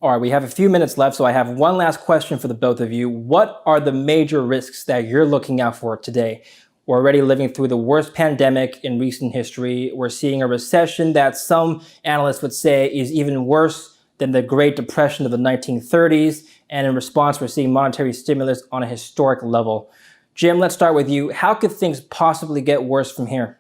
All right, we have a few minutes left, so I have one last question for the both of you. What are the major risks that you're looking out for today? We're already living through the worst pandemic in recent history. We're seeing a recession that some analysts would say is even worse than the Great Depression of the 1930s. And in response, we're seeing monetary stimulus on a historic level. Jim, let's start with you. How could things possibly get worse from here?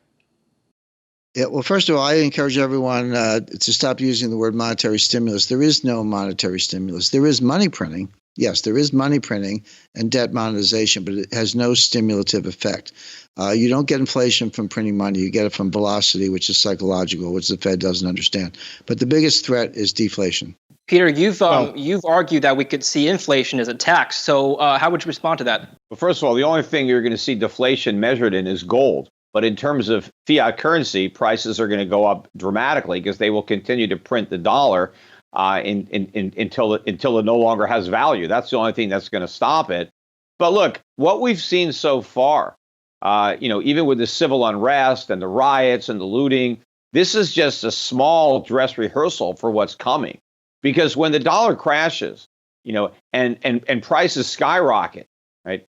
Yeah, well, first of all, I encourage everyone to stop using the word monetary stimulus. There is no monetary stimulus. There is money printing. Yes, there is money printing and debt monetization, but it has no stimulative effect. You don't get inflation from printing money. You get it from velocity, which is psychological, which the Fed doesn't understand. But the biggest threat is deflation. Peter, you've argued that we could see inflation as a tax. So how would you respond to that? Well, first of all, the only thing you're going to see deflation measured in is gold. But in terms of fiat currency, prices are going to go up dramatically because they will continue to print the dollar until it no longer has value. That's the only thing that's going to stop it. But look, what we've seen so far, even with the civil unrest and the riots and the looting, this is just a small dress rehearsal for what's coming. Because when the dollar crashes, and prices skyrocket, right?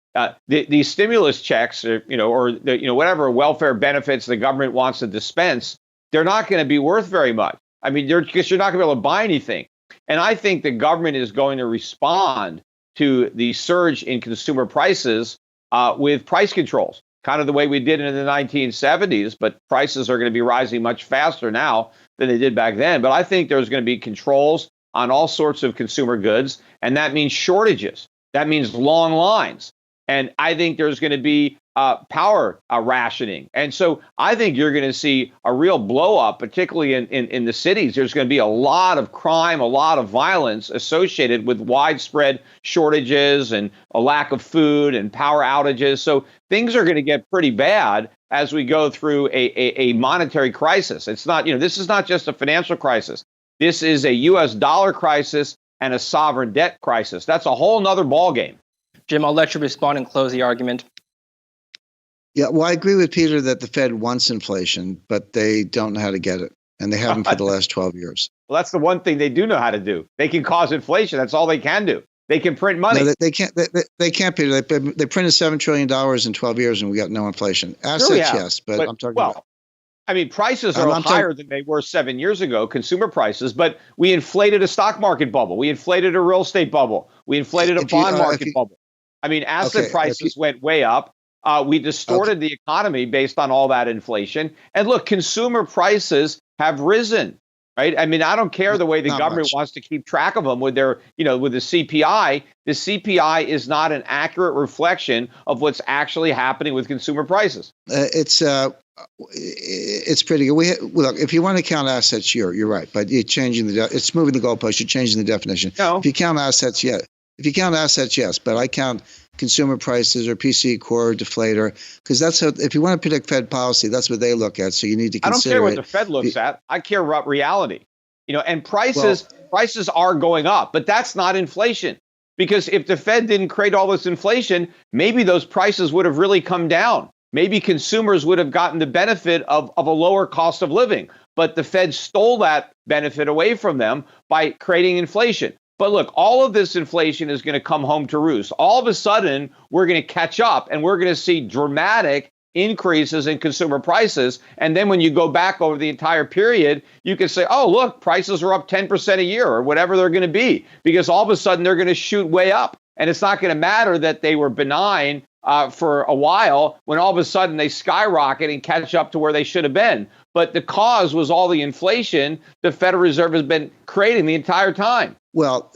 These stimulus checks, or whatever welfare benefits the government wants to dispense, they're not going to be worth very much. I mean, because you're not going to be able to buy anything. And I think the government is going to respond to the surge in consumer prices with price controls, kind of the way we did in the 1970s. But prices are going to be rising much faster now than they did back then. But I think there's going to be controls on all sorts of consumer goods, and that means shortages. That means long lines. And I think there's going to be power rationing. And so I think you're going to see a real blow up, particularly in the cities. There's going to be a lot of crime, a lot of violence associated with widespread shortages and a lack of food and power outages. So things are going to get pretty bad as we go through a monetary crisis. It's not, this is not just a financial crisis. This is a U.S. dollar crisis and a sovereign debt crisis. That's a whole nother ballgame. Jim, I'll let you respond and close the argument. Yeah, well, I agree with Peter that the Fed wants inflation, but they don't know how to get it. And they haven't for the last 12 years. Well, that's the one thing they do know how to do. They can cause inflation. That's all they can do. They can print money. No, they can't. They can't, Peter. They printed $7 trillion in 12 years and we got no inflation. Assets, yes, but I'm talking about. I mean, prices are higher than they were 7 years ago, consumer prices, but we inflated a stock market bubble. We inflated a real estate bubble. We inflated a bond market bubble. I mean, asset prices went way up. We distorted the economy based on all that inflation. And look, consumer prices have risen, right? I mean, I don't care the way the government wants to keep track of them with their, with the CPI. The CPI is not an accurate reflection of what's actually happening with consumer prices. It's pretty good. Look, if you want to count assets, you're right, but you're changing it's moving the goalpost. You're changing the definition. No. If you count assets, yeah. If you count assets, yes, but I count consumer prices or PCE core deflator because that's how. If you want to predict Fed policy, that's what they look at. So you need to consider. I don't care what the Fed looks at. I care about reality. And prices are going up, but that's not inflation. Because if the Fed didn't create all this inflation, maybe those prices would have really come down. Maybe consumers would have gotten the benefit of a lower cost of living. But the Fed stole that benefit away from them by creating inflation. But look, all of this inflation is going to come home to roost. All of a sudden, we're going to catch up and we're going to see dramatic increases in consumer prices. And then when you go back over the entire period, you can say, oh, look, prices are up 10% a year or whatever they're going to be, because all of a sudden they're going to shoot way up. And it's not going to matter that they were benign for a while when all of a sudden they skyrocket and catch up to where they should have been. But the cause was all the inflation the Federal Reserve has been creating the entire time. Well,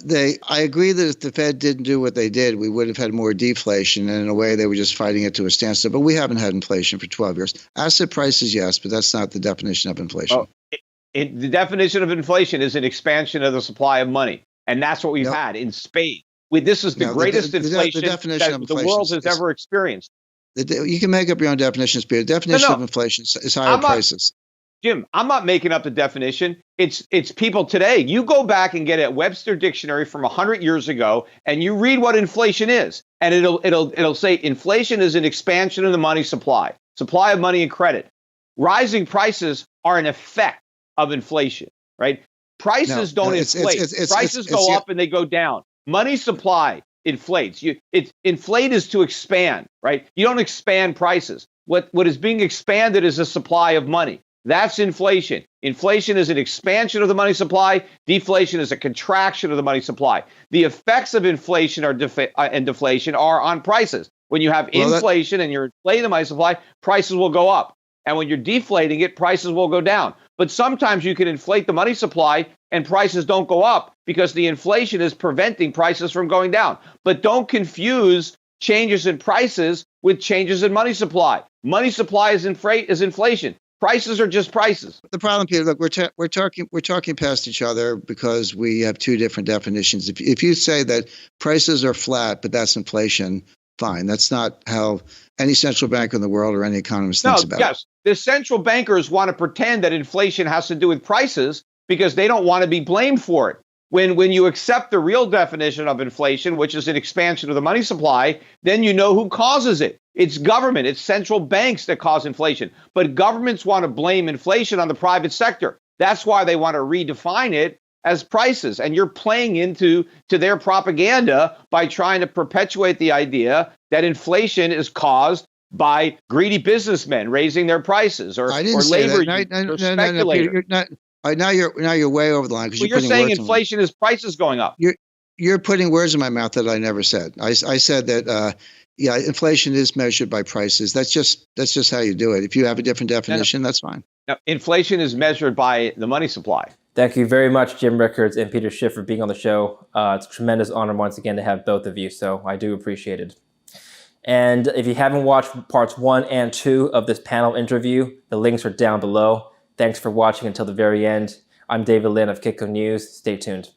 I agree that if the Fed didn't do what they did, we would have had more deflation. And in a way, they were just fighting it to a standstill. But we haven't had inflation for 12 years. Asset prices, yes, but that's not the definition of inflation. The definition of inflation is an expansion of the supply of money. And that's what we've had in spades. This is the greatest inflation that the world has ever experienced. You can make up your own definitions, Peter. The definition of inflation is higher prices. Jim, I'm not making up the definition. It's people today. You go back and get a Webster dictionary from 100 years ago, and you read what inflation is, and it'll say inflation is an expansion of the money supply of money and credit. Rising prices are an effect of inflation, right? Prices don't inflate. Prices go up and they go down. Money supply inflates. Inflate is to expand, right? You don't expand prices. What is being expanded is the supply of money. That's inflation. Inflation is an expansion of the money supply. Deflation is a contraction of the money supply. The effects of inflation and deflation are on prices. When you have inflation and you're inflating the money supply, prices will go up. And when you're deflating it, prices will go down. But sometimes you can inflate the money supply and prices don't go up because the inflation is preventing prices from going down. But don't confuse changes in prices with changes in money supply. Money supply is inflation. Prices are just prices. The problem, Peter, look, we're talking past each other because we have two different definitions. If you say that prices are flat, but that's inflation, fine. That's not how any central bank in the world or any economist thinks about it. The central bankers want to pretend that inflation has to do with prices because they don't want to be blamed for it. When you accept the real definition of inflation, which is an expansion of the money supply, then you know who causes it. It's government. It's central banks that cause inflation. But governments want to blame inflation on the private sector. That's why they want to redefine it as prices. And you're playing into their propaganda by trying to perpetuate the idea that inflation is caused by greedy businessmen raising their prices or labor unions or speculators. Now you're way over the line because you're saying inflation is prices going up. You're putting words in my mouth that I never said. I said that inflation is measured by prices. That's just how you do it. If you have a different definition, that's fine. Now, inflation is measured by the money supply. Thank you very much, Jim Rickards and Peter Schiff, for being on the show. It's a tremendous honor once again to have both of you, so I do appreciate it. And if you haven't watched parts 1 and 2 of this panel interview, the links are down below. Thanks for watching until the very end. I'm David Lynn of Kitco News. Stay tuned.